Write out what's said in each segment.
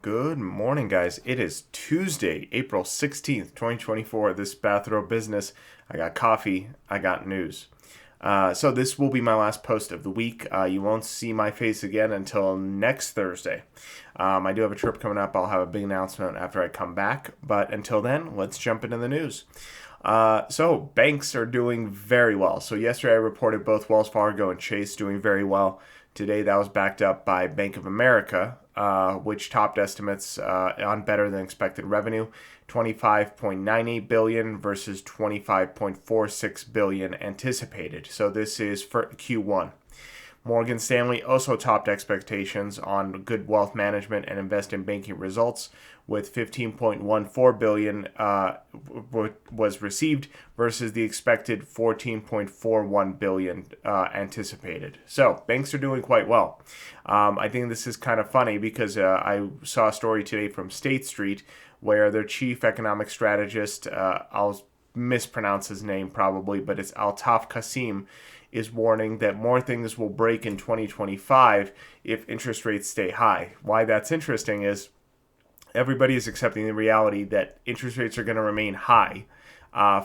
Good morning, guys. It is Tuesday, April 16th, 2024. This bathrobe business. I got coffee. I got news. So this will be my last post of the week. You won't see my face again until next Thursday. I do have a trip coming up. I'll have a big announcement after I come back. But until then, let's jump into the news. So banks are doing very well. So yesterday I reported both Wells Fargo and Chase doing very well. Today that was backed up by Bank of America, which topped estimates on better than expected revenue, $25.98 billion versus $25.46 billion anticipated. So this is for Q1. Morgan Stanley also topped expectations on good wealth management and investment banking results, with $15.14 billion was received versus the expected $14.41 billion anticipated. So banks are doing quite well. I think this is kind of funny because I saw a story today from State Street where their chief economic strategist, I'll mispronounce his name probably, but it's Altaf Kassam, is warning that more things will break in 2025 if interest rates stay high. Why that's interesting is everybody is accepting the reality that interest rates are going to remain high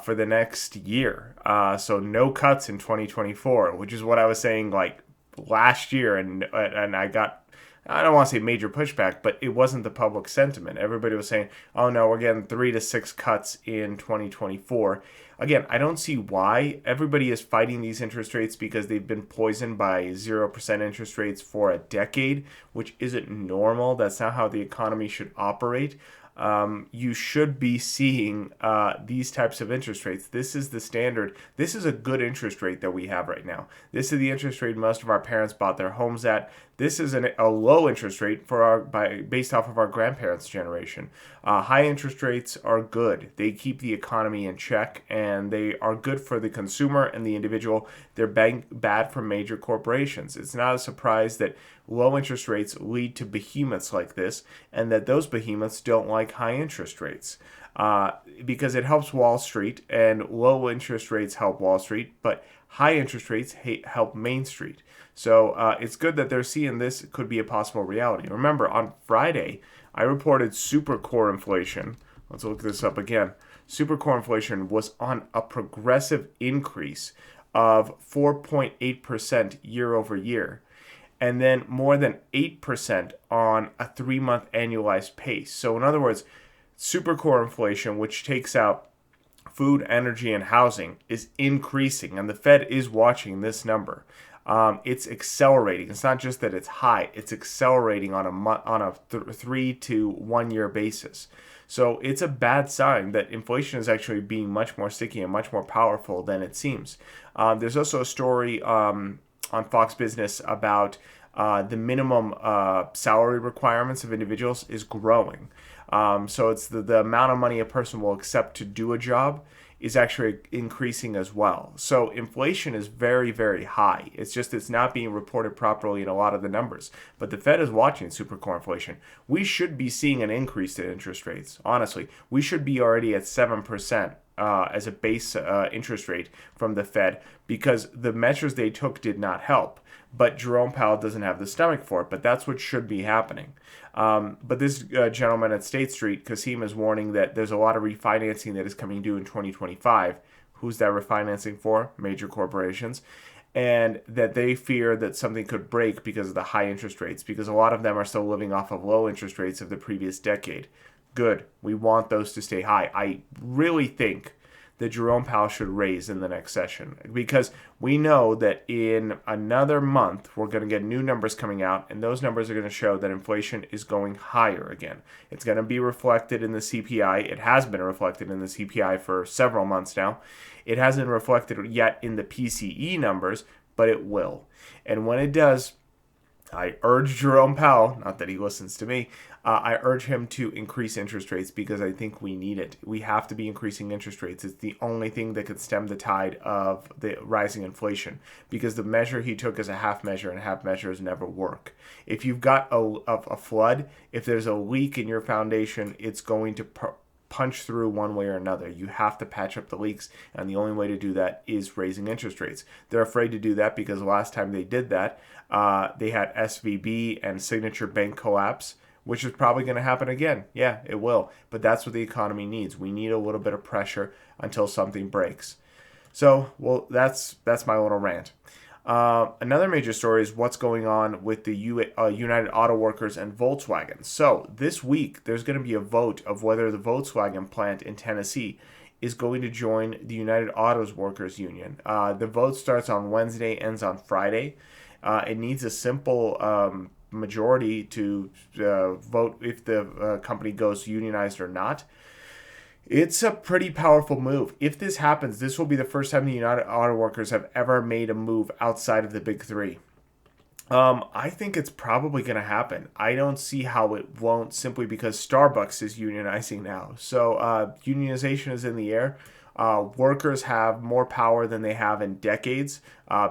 for the next year. So no cuts in 2024, which is what I was saying like last year, and I got, I don't want to say major pushback, but it wasn't the public sentiment. Everybody was saying, oh no, we're getting 3 to 6 cuts in 2024. Again, I don't see why. Everybody is fighting these interest rates because they've been poisoned by 0% interest rates for a decade, which isn't normal. That's not how the economy should operate. You should be seeing these types of interest rates. This is the standard. This is a good interest rate that we have right now. This is the interest rate most of our parents bought their homes at. This is a low interest rate based off of our grandparents' generation. High interest rates are good. They keep the economy in check, and they are good for the consumer and the individual. They're bad for major corporations. It's not a surprise that low interest rates lead to behemoths like this, and that those behemoths don't like high interest rates. Because it helps Wall Street, and low interest rates help Wall Street, but high interest rates help Main Street. So it's good that they're seeing this could be a possible reality. Remember, on Friday, I reported super core inflation. Let's look this up again. Super core inflation was on a progressive increase of 4.8% year over year, and then more than 8% on a 3-month annualized pace. So in other words, super core inflation, which takes out food, energy, and housing, is increasing, and the Fed is watching this number. It's accelerating. It's not just that it's high; it's accelerating on a 3 to 1 year basis. So it's a bad sign that inflation is actually being much more sticky and much more powerful than it seems. There's also a story on Fox Business about the minimum salary requirements of individuals is growing. So it's the amount of money a person will accept to do a job is actually increasing as well. So inflation is very, very high. It's not being reported properly in a lot of the numbers. But the Fed is watching supercore inflation. We should be seeing an increase in interest rates. Honestly, we should be already at 7% as a base interest rate from the Fed, because the measures they took did not help. But Jerome Powell doesn't have the stomach for it, but that's what should be happening. But this gentleman at State Street, Kasim, is warning that there's a lot of refinancing that is coming due in 2025. Who's that refinancing for? Major corporations. And that they fear that something could break because of the high interest rates, because a lot of them are still living off of low interest rates of the previous decade. Good. We want those to stay high. I really think that Jerome Powell should raise in the next session, because we know that in another month we're going to get new numbers coming out, and those numbers are going to show that inflation is going higher again. It's going to be reflected in the CPI. It has been reflected in the CPI for several months now. It hasn't reflected yet in the PCE numbers, but it will. And when it does, I urge Jerome Powell, not that he listens to me, I urge him to increase interest rates, because I think we need it. We have to be increasing interest rates. It's the only thing that could stem the tide of the rising inflation, because the measure he took is a half measure, and half measures never work. If you've got a flood, if there's a leak in your foundation, it's going to punch through one way or another. You have to patch up the leaks, and the only way to do that is raising interest rates. They're afraid to do that because the last time they did that, they had SVB and Signature Bank collapse, which is probably going to happen again. Yeah, it will. But that's what the economy needs. We need a little bit of pressure until something breaks. So, well, that's my little rant. Another major story is what's going on with the United Auto Workers and Volkswagen. So this week, there's going to be a vote of whether the Volkswagen plant in Tennessee is going to join the United Autos Workers Union. The vote starts on Wednesday, ends on Friday. It needs a simple majority to vote if the company goes unionized or not. It's a pretty powerful move. If this happens, this will be the first time the United Auto Workers have ever made a move outside of the big three. I think it's probably going to happen. I don't see how it won't, simply because Starbucks is unionizing now. So unionization is in the air. Workers have more power than they have in decades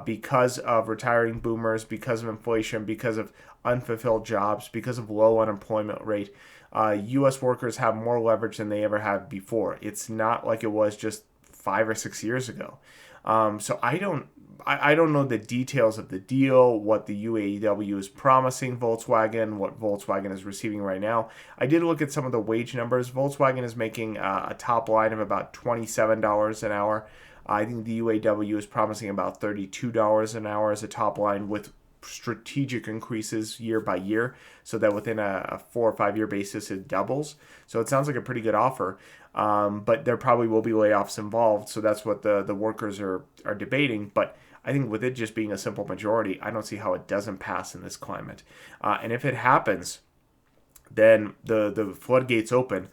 because of retiring boomers, because of inflation, because of unfulfilled jobs, because of low unemployment rate. U.S. workers have more leverage than they ever have before. It's not like it was just 5 or 6 years ago. So I don't know the details of the deal, what the UAW is promising Volkswagen, what Volkswagen is receiving right now. I did look at some of the wage numbers. Volkswagen is making a top line of about $27 an hour. I think the UAW is promising about $32 an hour as a top line, with strategic increases year by year, so that within a 4 or 5 year basis it doubles. So it sounds like a pretty good offer, but there probably will be layoffs involved. So that's what the workers are debating. But I think with it just being a simple majority, I don't see how it doesn't pass in this climate. And if it happens, then the floodgates open.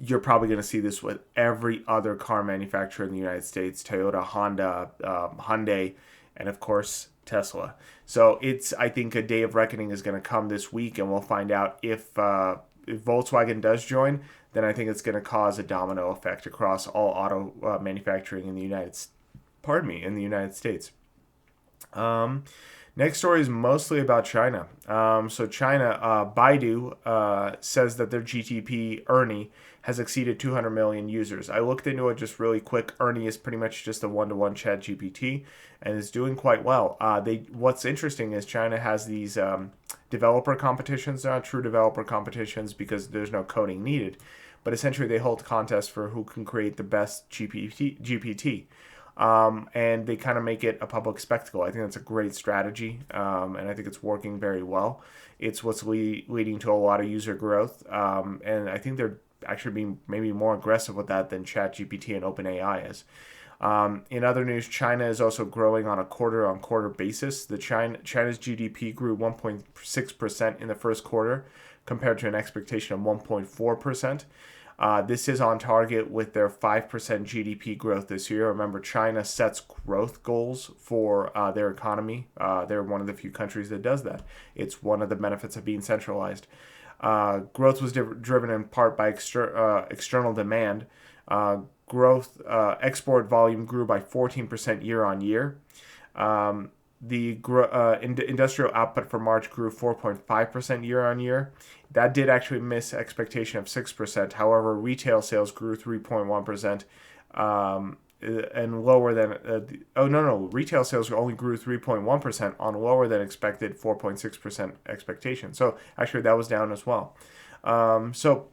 You're probably going to see this with every other car manufacturer in the United States: Toyota, Honda, Hyundai, and of course Tesla. So it's, I think, a day of reckoning is going to come this week, and we'll find out if Volkswagen does join. Then I think it's going to cause a domino effect across all auto manufacturing in the United States. Next story is mostly about China. So China, Baidu says that their GTP Ernie has exceeded 200 million users. I looked into it just really quick. Ernie is pretty much just a one-to-one ChatGPT and is doing quite well. What's interesting is China has these developer competitions. They're not true developer competitions because there's no coding needed, but essentially they hold contests for who can create the best GPT. And they kind of make it a public spectacle. I think that's a great strategy, and I think it's working very well. It's what's leading to a lot of user growth, and I think they're actually being maybe more aggressive with that than ChatGPT and OpenAI is. In other news, China is also growing on a quarter-on-quarter basis. China's GDP grew 1.6% in the first quarter, compared to an expectation of 1.4%. This is on target with their 5% GDP growth this year. Remember, China sets growth goals for their economy. They're one of the few countries that does that. It's one of the benefits of being centralized. Growth was driven in part by external demand. Export volume grew by 14% year on year. The industrial output for March grew 4.5% year on year. That did actually miss expectation of 6%. However, retail sales grew 3.1%, and lower than retail sales only grew 3.1% on lower than expected 4.6% expectation. So actually that was down as well. So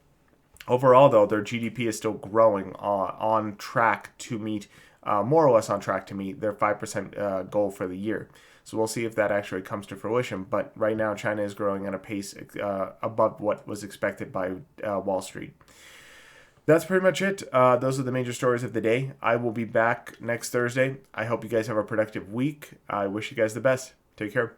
overall, though, their GDP is still growing, on track to meet, more or less on track to meet their 5% goal for the year. So we'll see if that actually comes to fruition. But right now, China is growing at a pace above what was expected by Wall Street. That's pretty much it. Those are the major stories of the day. I will be back next Thursday. I hope you guys have a productive week. I wish you guys the best. Take care.